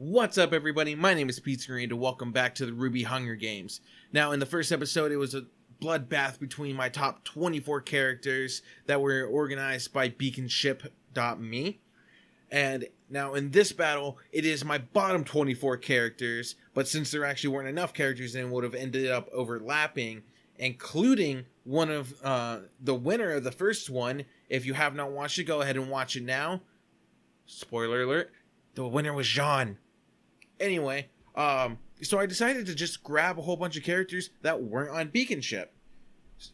What's up, everybody? My name is PizzaGrenade, and welcome back to the RWBY Hunger Games. Now, in the first episode, it was a bloodbath between my top 24 characters that were organized by beaconship.me. And now, in this battle, it is my bottom 24 characters, but since there actually weren't enough characters, then it would have ended up overlapping, including one of the winner of the first one. If you have not watched it, go ahead and watch it now. Spoiler alert, the winner was Jean. Anyway, so I decided to just grab a whole bunch of characters that weren't on Beaconship.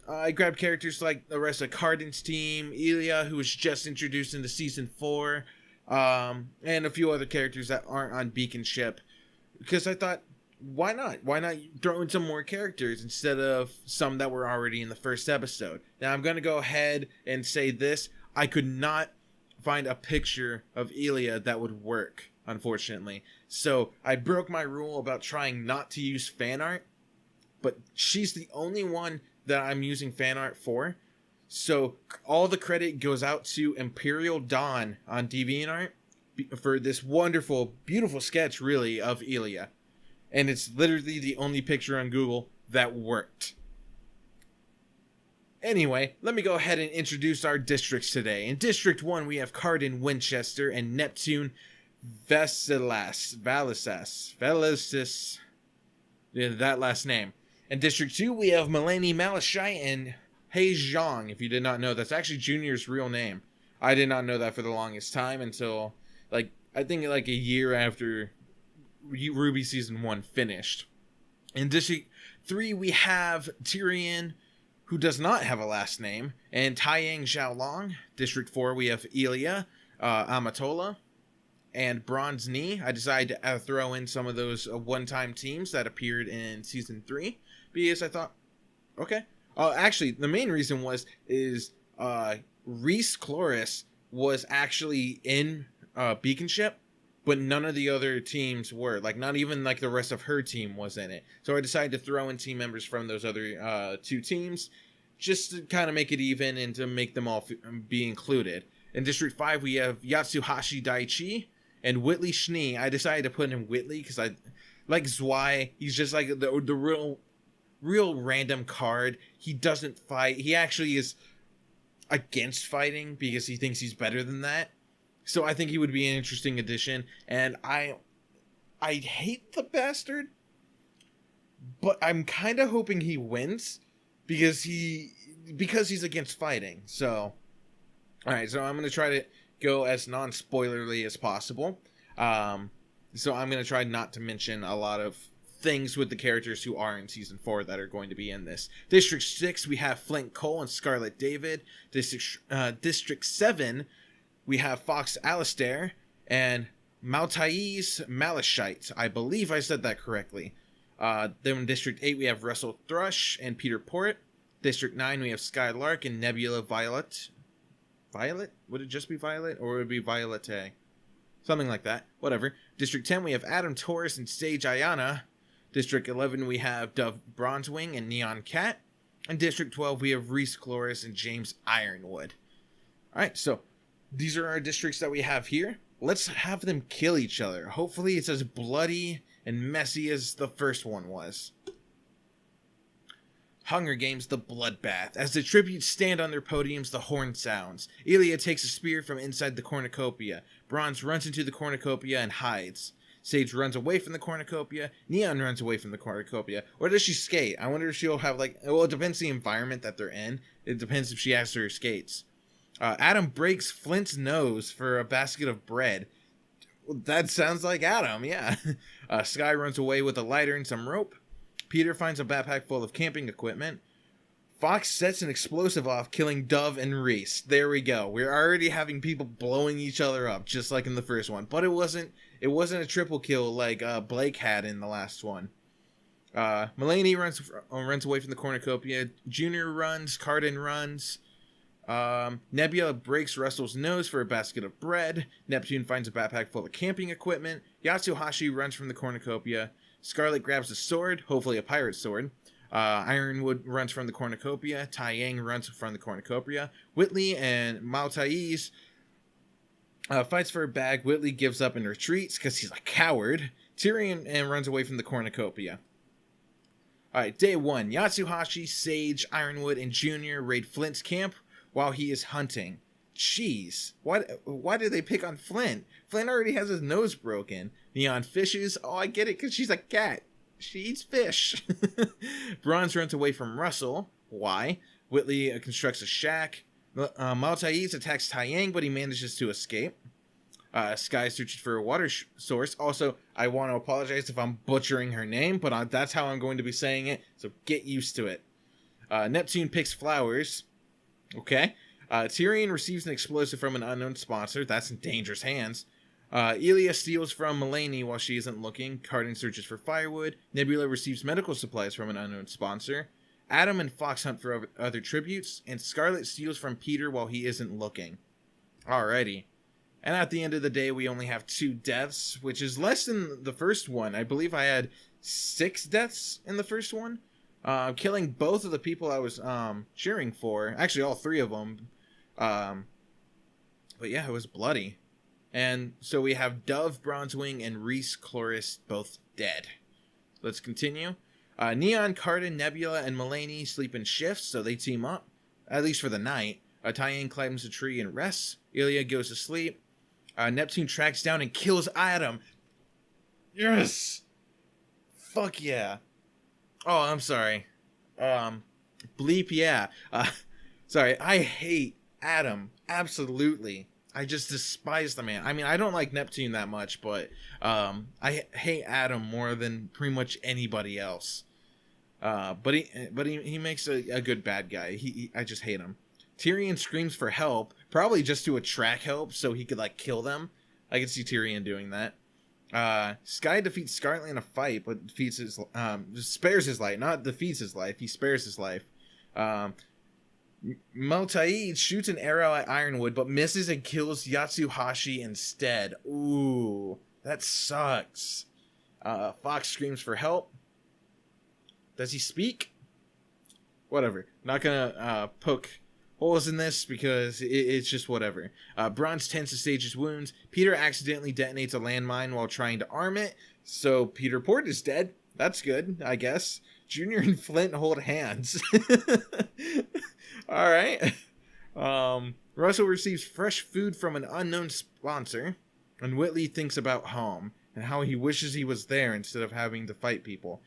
I grabbed characters like the rest of Cardin's team, Elia, who was just introduced into Season 4, and a few other characters that aren't on Beaconship, because I thought, why not? Why not throw in some more characters instead of some that were already in the first episode? Now, I'm going to go ahead and say this. I could not find a picture of Elia that would work, unfortunately. So I broke my rule about trying not to use fan art, but she's the only one that I'm using fan art for. So all the credit goes out to Imperial Dawn on DeviantArt for this wonderful, beautiful sketch, really, of Elia. And it's literally the only picture on Google that worked. Anyway, let me go ahead and introduce our districts today. In District 1, we have Cardin Winchester and Neptune Valisis. Yeah, that last name. In District 2, we have MELANIE Malachite and Hei Zhang. If you did not know, that's actually Junior's real name. I did not know that for the longest time until, I think a year after RWBY Season 1 finished. In District 3, we have Tyrion, who does not have a last name, and Taiyang Xiaolong. District 4, we have Elia, Amatola, and Bronze Knee. I decided to throw in some of those one-time teams that appeared in Season 3, because I thought, okay. Actually, the main reason is Reese Cloris was actually in Beaconship, but none of the other teams were. Not even the rest of her team was in it. So I decided to throw in team members from those other two teams, just to kind of make it even and to make them all be included. In District 5, we have Yatsuhashi Daichi and Whitley Schnee. I decided to put in Whitley because I like Zwei. He's just like the real random card. He doesn't fight. He actually is against fighting because he thinks he's better than that. So I think he would be an interesting addition. And I hate the bastard, but I'm kind of hoping he wins because he's against fighting. So, all right. So I'm going to try to go as non-spoilerly as possible. So I'm going to try not to mention a lot of things with the characters who are in Season 4 that are going to be in this. District 6, we have Flint Cole and Scarlet David. District 7, we have Fox Alistair and Maltais Malachite. I believe I said that correctly. Then in District 8, we have Russell Thrush and Peter Port. District 9, we have Sky Lark and Nebula Violet. Violet? Would it just be Violet? Or would it be Violette? Something like that. Whatever. District 10, we have Adam Taurus and Sage Ayana. District 11, we have Dove Bronzewing and Neon Cat. And District 12, we have Reese Cloris and James Ironwood. Alright, so these are our districts that we have here. Let's have them kill each other. Hopefully it's as bloody and messy as the first one was. Hunger Games, the Bloodbath. As the tributes stand on their podiums, the horn sounds. Elia takes a spear from inside the cornucopia. Bronze runs into the cornucopia and hides. Sage runs away from the cornucopia. Neon runs away from the cornucopia. Or does she skate? I wonder if she'll have well, it depends the environment that they're in. It depends if she has her skates. Adam breaks Flint's nose for a basket of bread. That sounds like Adam, yeah. Sky runs away with a lighter and some rope. Peter finds a backpack full of camping equipment. Fox sets an explosive off, killing Dove and Reese. There we go. We're already having people blowing each other up, just like in the first one. But it wasn't a triple kill like Blake had in the last one. MELANIE runs away from the cornucopia. Junior runs. Cardin runs. Nebula breaks Russell's nose for a basket of bread. Neptune finds a backpack full of camping equipment. Yatsuhashi runs from the cornucopia. Scarlet grabs a sword, hopefully a pirate sword. Ironwood runs from the cornucopia. Taiyang runs from the cornucopia. Whitley and Maltais Fights for a bag. Whitley gives up and retreats because he's a coward. Tyrion and runs away from the cornucopia. Alright, day 1. Yatsuhashi, Sage, Ironwood, and Junior raid Flint's camp while he is hunting. Jeez. Why did they pick on Flint? Flint already has his nose broken. Neon fishes. Oh, I get it, because she's a cat. She eats fish. Bronze runs away from Russell. Why? Whitley constructs a shack. Maltaiz attacks Taiyang, but he manages to escape. Sky searches for a water source. Also, I want to apologize if I'm butchering her name, but that's how I'm going to be saying it, so get used to it. Neptune picks flowers. Okay. Tyrion receives an explosive from an unknown sponsor. That's in dangerous hands. Elia steals from Melanie while she isn't looking. Carden searches for firewood. Nebula receives medical supplies from an unknown sponsor. Adam and Fox hunt for other tributes. And Scarlet steals from Peter while he isn't looking. Alrighty. And at the end of the day, we only have 2 deaths, which is less than the first one. I believe I had 6 deaths in the first one. Killing both of the people I was cheering for. Actually, all 3 of them. But yeah, it was bloody. And so we have Dove, Bronzewing, and Reese Cloris both dead. Let's continue. Neon, Carden, Nebula, and Melanie sleep in shifts, so they team up. At least for the night. Taiyang climbs a tree and rests. Ilya goes to sleep. Neptune tracks down and kills Adam. Yes! Fuck yeah. Oh, I'm sorry. Bleep, yeah. Sorry, I hate Adam. Absolutely. I just despise the man. I mean, I don't like Neptune that much, but I hate Adam more than pretty much anybody else. But he makes a good bad guy. I just hate him. Tyrion screams for help, probably just to attract help so he could like kill them. I can see Tyrion doing that. Sky defeats Scarlet in a fight, but spares his life, not defeats his life. He spares his life. Maltaid shoots an arrow at Ironwood, but misses and kills Yatsuhashi instead. Ooh, that sucks. Fox screams for help. Does he speak? Whatever. Not gonna poke holes in this because it's just whatever. Bronze tends to Sage's wounds. Peter accidentally detonates a landmine while trying to arm it, so Peter Port is dead. That's good, I guess. Junior and Flint hold hands. All right. Russell receives fresh food from an unknown sponsor, and Whitley thinks about home and how he wishes he was there instead of having to fight people.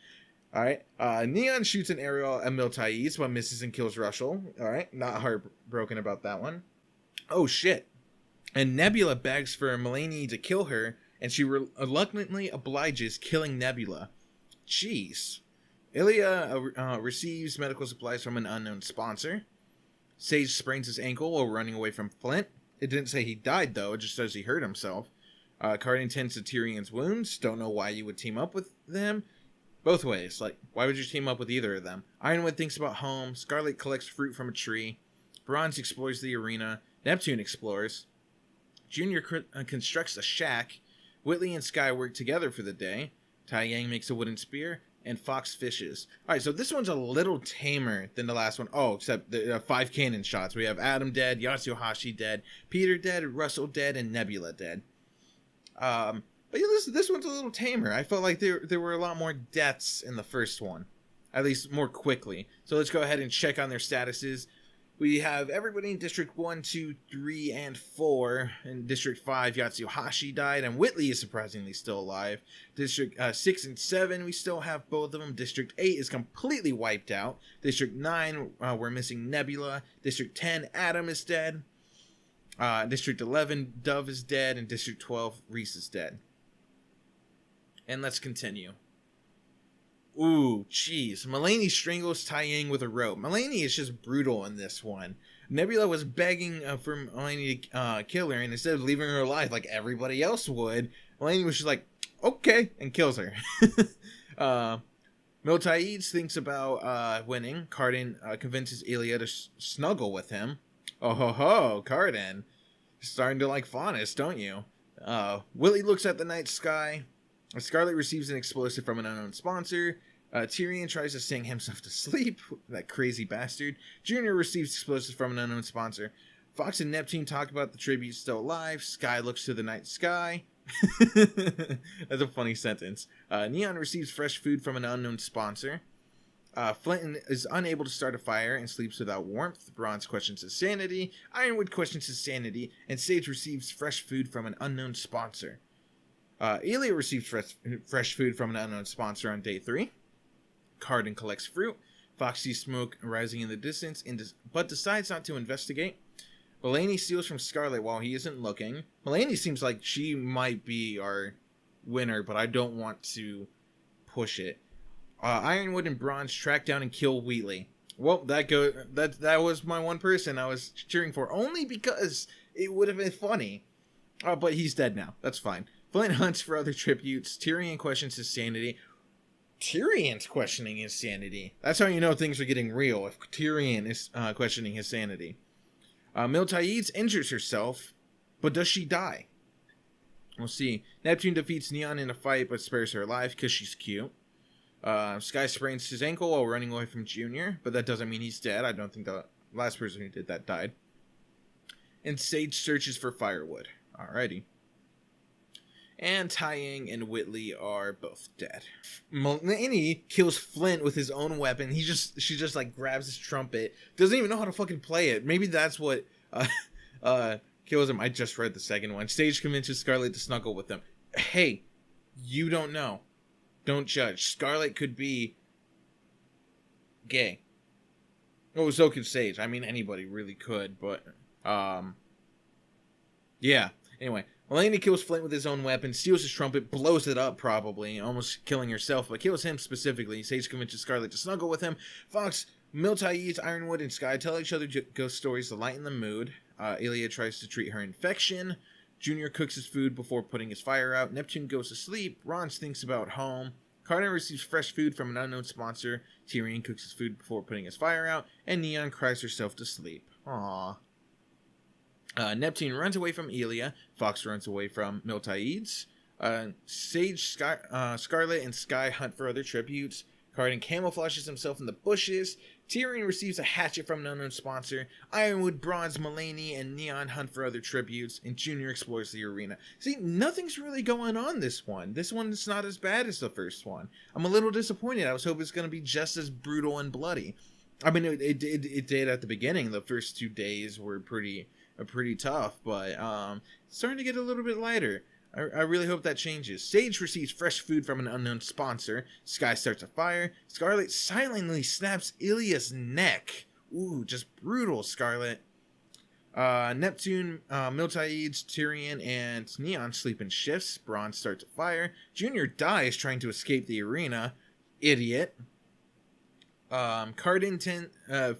All right. Neon shoots an arrow at Miltaiz, but misses and kills Russell. All right. Not heartbroken about that one. Oh, shit. And Nebula begs for Melanie to kill her, and she reluctantly obliges, killing Nebula. Jeez. Ilya receives medical supplies from an unknown sponsor. Sage sprains his ankle while running away from Flint. It didn't say he died, though. It just says he hurt himself. Carden tends to Tyrion's wounds. Don't know why you would team up with them. Both ways. Like, why would you team up with either of them? Ironwood thinks about home. Scarlet collects fruit from a tree. Bronze explores the arena. Neptune explores. Junior constructs a shack. Whitley and Sky work together for the day. Taiyang makes a wooden spear. And Fox fishes. Alright, so this one's a little tamer than the last one. Oh, except the 5 cannon shots. We have Adam dead, Yatsuhashi dead, Peter dead, Russell dead, and Nebula dead. But yeah, this one's a little tamer. I felt like there were a lot more deaths in the first one. At least more quickly. So let's go ahead and check on their statuses. We have everybody in District 1, 2, 3, and 4. In District 5, Yatsuhashi died, and Whitley is surprisingly still alive. District 6 and 7, we still have both of them. District 8 is completely wiped out. District 9, we're missing Nebula. District 10, Adam is dead. District 11, Dove is dead. And District 12, Reese is dead. And let's continue. Ooh, jeez. Melanie strangles Taiyang with a rope. Melanie is just brutal in this one. Nebula was begging for Melanie to kill her, and instead of leaving her alive like everybody else would, Melanie was just like, okay, and kills her. Miltaiz thinks about winning. Carden convinces Ilya to snuggle with him. Oh ho ho, Carden. Starting to like Faunus, don't you? Willie looks at the night sky. Scarlet receives an explosive from an unknown sponsor. Tyrion tries to sing himself to sleep. That crazy bastard. Junior receives explosives from an unknown sponsor. Fox and Neptune talk about the tribute still alive. Sky looks to the night sky. That's a funny sentence. Neon receives fresh food from an unknown sponsor. Flint is unable to start a fire and sleeps without warmth. Bronze questions his sanity. Ironwood questions his sanity. And Sage receives fresh food from an unknown sponsor. Elia receives fresh food from an unknown sponsor on day 3. Cardin collects fruit. Fox sees smoke rising in the distance, but decides not to investigate. Melanie steals from Scarlet while he isn't looking. Melanie seems like she might be our winner, but I don't want to push it. Ironwood and Bronze track down and kill Wheatley. Well, that was my one person I was cheering for, only because it would have been funny. But he's dead now. That's fine. Flint hunts for other tributes. Tyrion questions his sanity. Tyrion's questioning his sanity. That's how you know things are getting real, if Tyrion is questioning his sanity. Miltaïds injures herself, but does she die? We'll see. Neptune defeats Neon in a fight, but spares her alive because she's cute. Sky sprains his ankle while running away from Junior, but that doesn't mean he's dead. I don't think the last person who did that died. And Sage searches for firewood. Alrighty. And Taiyang and Whitley are both dead. Melanie kills Flint with his own weapon. She just like grabs his trumpet. Doesn't even know how to fucking play it. Maybe that's what kills him. I just read the second one. Sage convinces Scarlet to snuggle with them. Hey, you don't know. Don't judge. Scarlet could be gay. Oh, so could Sage. I mean, anybody really could, but yeah. Anyway, Melanie kills Flint with his own weapon, steals his trumpet, blows it up probably, almost killing herself, but kills him specifically. Sage convinces Scarlet to snuggle with him. Fox, Miltaïds, Ironwood, and Sky tell each other ghost stories to lighten the mood. Elia tries to treat her infection. Junior cooks his food before putting his fire out. Neptune goes to sleep. Ron's thinks about home. Carter receives fresh food from an unknown sponsor. Tyrion cooks his food before putting his fire out. And Neon cries herself to sleep. Aww. Neptune runs away from Elia. Fox runs away from Miltaïds. Sage, Scarlet, and Sky hunt for other tributes. Cardin camouflages himself in the bushes. Tyrion receives a hatchet from an unknown sponsor. Ironwood, Bronze, Melanie, and Neon hunt for other tributes. And Junior explores the arena. See, nothing's really going on this one. This one's not as bad as the first one. I'm a little disappointed. I was hoping it's going to be just as brutal and bloody. I mean, it did at the beginning. The first 2 days were pretty tough, but it's starting to get a little bit lighter. I really hope that changes. Sage receives fresh food from an unknown sponsor. Sky starts a fire. Scarlet silently snaps Ilia's neck. Ooh, just brutal, Scarlet. Neptune, Miltaïds, Tyrion, and Neon sleep in shifts. Bronze starts a fire. Junior dies trying to escape the arena. Idiot. Cardin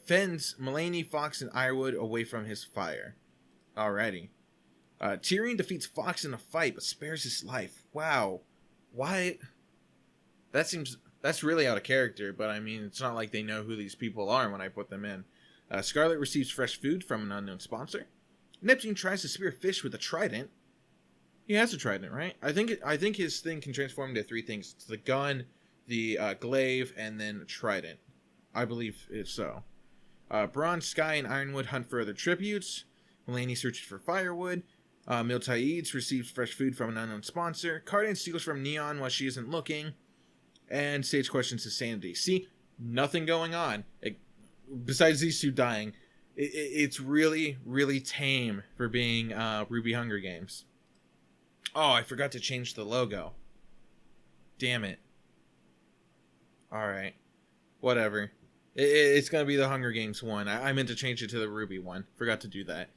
fends Melanie, Fox, and Ironwood away from his fire. Alrighty. Tyrion defeats Fox in a fight, but spares his life. Wow. Why? That's really out of character, but I mean, it's not like they know who these people are when I put them in. Scarlet receives fresh food from an unknown sponsor. Neptune tries to spear fish with a trident. He has a trident, right? I think his thing can transform into 3 things. It's the gun, the glaive, and then a trident. I believe it's so. Bronze, Sky, and Ironwood hunt for other tributes. Melanie searches for firewood. Miltaïds receives fresh food from an unknown sponsor. Cardin steals from Neon while she isn't looking. And Sage questions his sanity. See, nothing going on. Besides these 2 dying. It's really, really tame for being RWBY Hunger Games. Oh, I forgot to change the logo. Damn it. Alright. Whatever. It's going to be the Hunger Games one. I meant to change it to the RWBY one. Forgot to do that.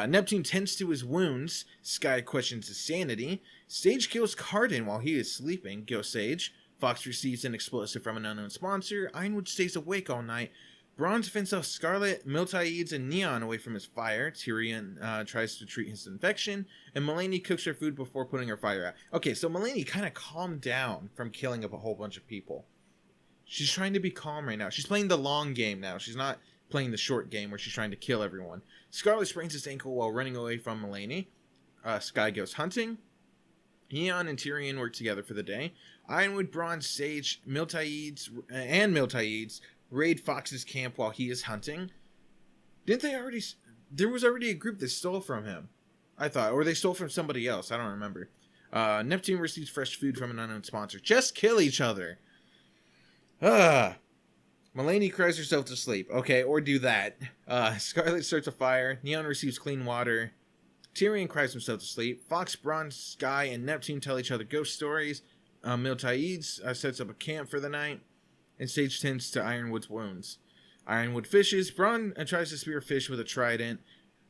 Neptune tends to his wounds. Sky questions his sanity. Sage kills Cardin while he is sleeping. Go Sage. Fox receives an explosive from an unknown sponsor. Ironwood stays awake all night. Bronze fends off Scarlet, Miltaïds, and Neon away from his fire. Tyrion tries to treat his infection. And Melanie cooks her food before putting her fire out. Okay, so Melanie kind of calmed down from killing up a whole bunch of people. She's trying to be calm right now. She's playing the long game now. She's not playing the short game where she's trying to kill everyone. Scarlet sprains his ankle while running away from Melanie. Sky goes hunting. Neon and Tyrion work together for the day. Ironwood, Bronze, Sage, Miltaïds raid Fox's camp while he is hunting. Didn't they already... There was already a group that stole from him, I thought. Or they stole from somebody else. I don't remember. Neptune receives fresh food from an unknown sponsor. Just kill each other. Melanie cries herself to sleep. Okay, or do that. Scarlet starts a fire. Neon receives clean water. Tyrion cries himself to sleep. Fox, Bronze, Sky, and Neptune tell each other ghost stories. Miltiades sets up a camp for the night. And Sage tends to Ironwood's wounds. Ironwood fishes. Bronn tries to spear fish with a trident.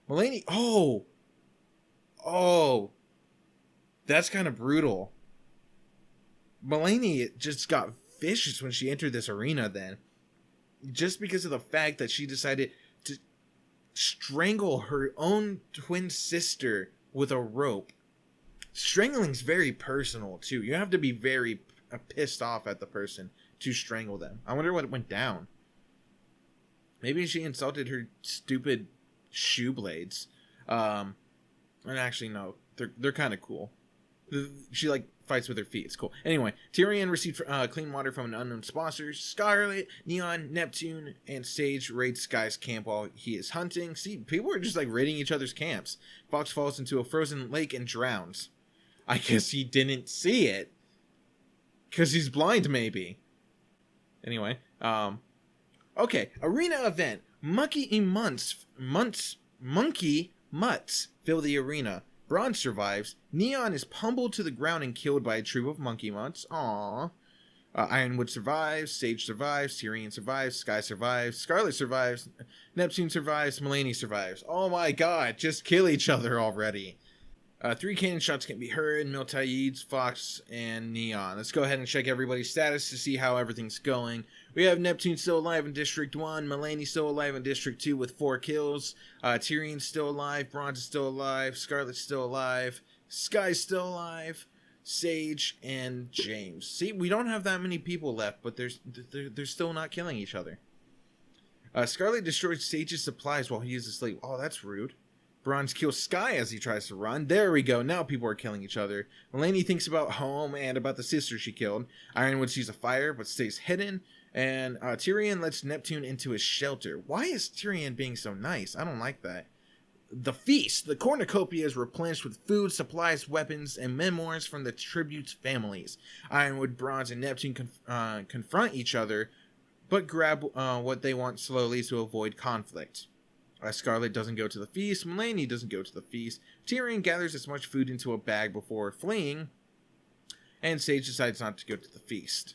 Melanie... Oh! That's kind of brutal. Melanie just got vicious when she entered this arena then. Just because of the fact that she decided to strangle her own twin sister with a rope. Strangling's very personal too. You have to be very pissed off at the person to strangle them. I wonder what went down. Maybe she insulted her stupid shoe blades. And actually no, they're kind of cool. She like fights with her feet. It's cool. Anyway, Tyrion received clean water from an unknown sponsor. Scarlet, Neon, Neptune, and Sage raid Sky's camp while he is hunting. See, people are just like raiding each other's camps. Fox falls into a frozen lake and drowns. I guess he didn't see it. Because he's blind, maybe. Anyway, okay, arena event. Monkey mutts fill the arena. Bronze survives. Neon is pummeled to the ground and killed by a troop of monkey mutts. Aww. Ironwood survives. Sage survives. Tyrion survives. Sky survives. Scarlet survives. Neptune survives. Melanie survives. Oh my god, just kill each other already. 3 cannon shots can be heard. Miltiades, Fox, and Neon. Let's go ahead and check everybody's status to see how everything's going. We have Neptune still alive in District 1. Melanie still alive in District 2 with 4 kills. Tyrion's still alive. Bronze is still alive. Scarlet's still alive. Sky's still alive. Sage and James. See, we don't have that many people left, but they're still not killing each other. Scarlet destroys Sage's supplies while he is asleep. Oh, that's rude. Bronze kills Sky as he tries to run. There we go. Now people are killing each other. Melanie thinks about home and about the sister she killed. Ironwood sees a fire but stays hidden. And Tyrion lets Neptune into his shelter. Why is Tyrion being so nice? I don't like that. The feast. The cornucopia is replenished with food, supplies, weapons, and memoirs from the tribute's families. Ironwood, Bronze, and Neptune confront each other, but grab what they want slowly to avoid conflict. Scarlet doesn't go to the feast. Melanie doesn't go to the feast. Tyrion gathers as much food into a bag before fleeing. And Sage decides not to go to the feast.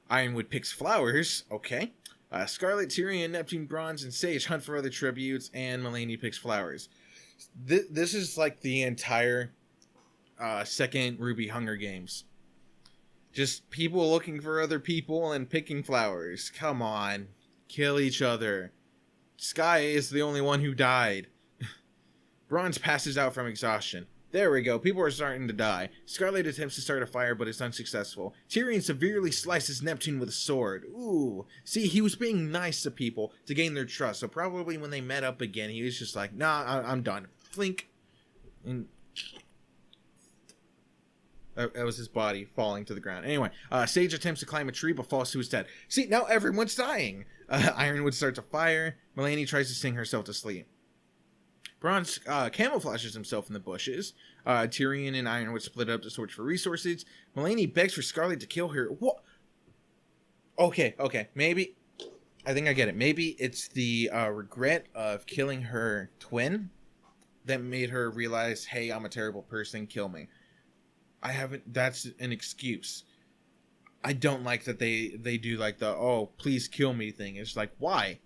Ironwood picks flowers. Okay. Scarlet, Tyrion, Neptune, Bronze, and Sage hunt for other tributes. And Melanie picks flowers. This is like the entire second RWBY Hunger Games. Just people looking for other people and picking flowers. Come on. Kill each other. Sky is the only one who died. Bronze passes out from exhaustion. There we go. People are starting to die. Scarlet attempts to start a fire, but is unsuccessful. Tyrion severely slices Neptune with a sword. Ooh. See, he was being nice to people to gain their trust. So probably when they met up again, he was just like, nah, I'm done. Flink. And that was his body falling to the ground. Anyway, Sage attempts to climb a tree, but falls to his death. See, now everyone's dying. Ironwood starts a fire. Melanie tries to sing herself to sleep. Bronze camouflages himself in the bushes. Tyrion and Ironwood split up to search for resources. Melanie begs for Scarlet to kill her. What? Okay. Maybe. I think I get it. Maybe it's the regret of killing her twin that made her realize, hey, I'm a terrible person. Kill me. That's an excuse. I don't like that they do like the, oh, please kill me thing. It's like, why?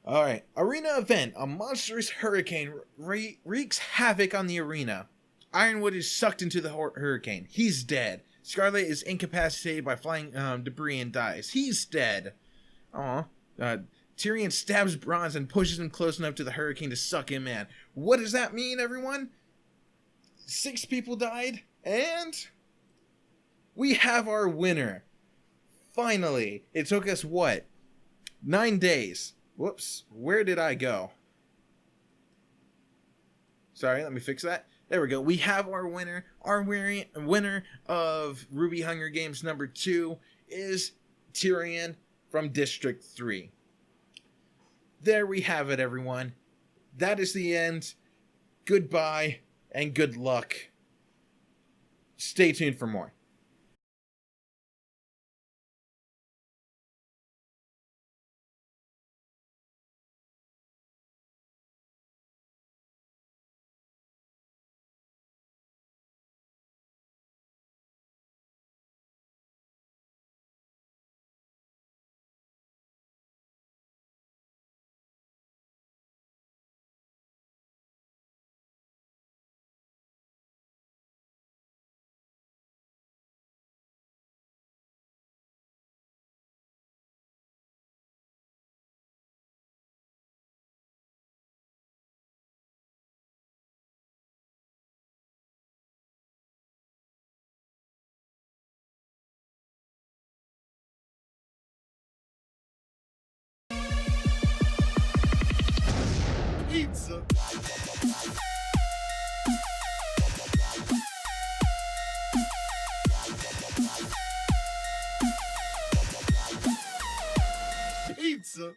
Alright, arena event. A monstrous hurricane wreaks havoc on the arena. Ironwood is sucked into the hurricane. He's dead. Scarlet is incapacitated by flying debris and dies. He's dead. Aw. Tyrion stabs Bronze and pushes him close enough to the hurricane to suck him in. What does that mean, everyone? 6 people died, and we have our winner. Finally. It took us, what? 9 days. Whoops. Where did I go? Sorry, let me fix that. There we go. We have our winner. Our winner of RWBY Hunger Games number 2 is Tyrion from District 3. there we have it, everyone. That is the end. Goodbye and good luck. Stay tuned for more. Pizza. Pizza.